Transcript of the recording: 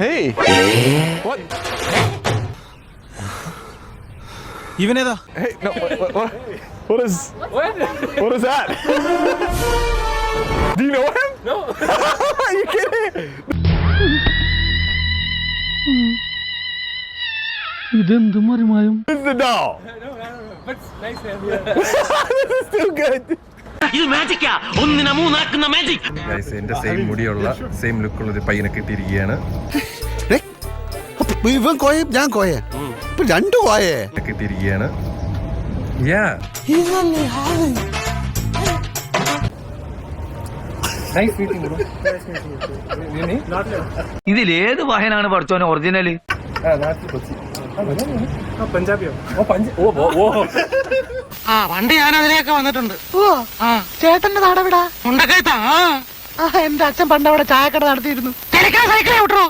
Hey. What? ഇവനേതാ? Hey, no. What is that? Do you know him? No. Are you kidding? ഇതെന്ത് മറിമായും? This is the doll. No. But it's nice man. Yeah. This is too good. ഇത് മാജിക്കാ, ഒന്നിനെ മൂന്നാക്കുന്ന magic. എന്റെ same മുടിയുള്ള same ലുക്കുള്ള ഒരു പയ്യനെ കിട്ടിയിരിക്കുകയാണ്. ഇവൻ കോയ, ഞാൻ കോയ. ഇപ്പൊ രണ്ടു കോയേ കിട്ടിയിരിക്കുകയാണ്. Nice meeting you. Nice meeting you. Your name? Not ഇതിലേത് വാഹനാണ് പഠിച്ചോനെ original? Not Kochi. Punjabi. Oh. ആ പണ്ട് ഞാൻ അതിലേക്ക് വന്നിട്ടുണ്ട്. ഓ ആ ചേട്ടന്റെ നാടെവിടാ? മുണ്ടക്കയത്താ. എന്റെ അച്ഛൻ പണ്ട് അവിടെ ചായക്കട നടത്തിയിരുന്നു. തിരക്കാൻ സൈക്കിളെ വിട്ടോ.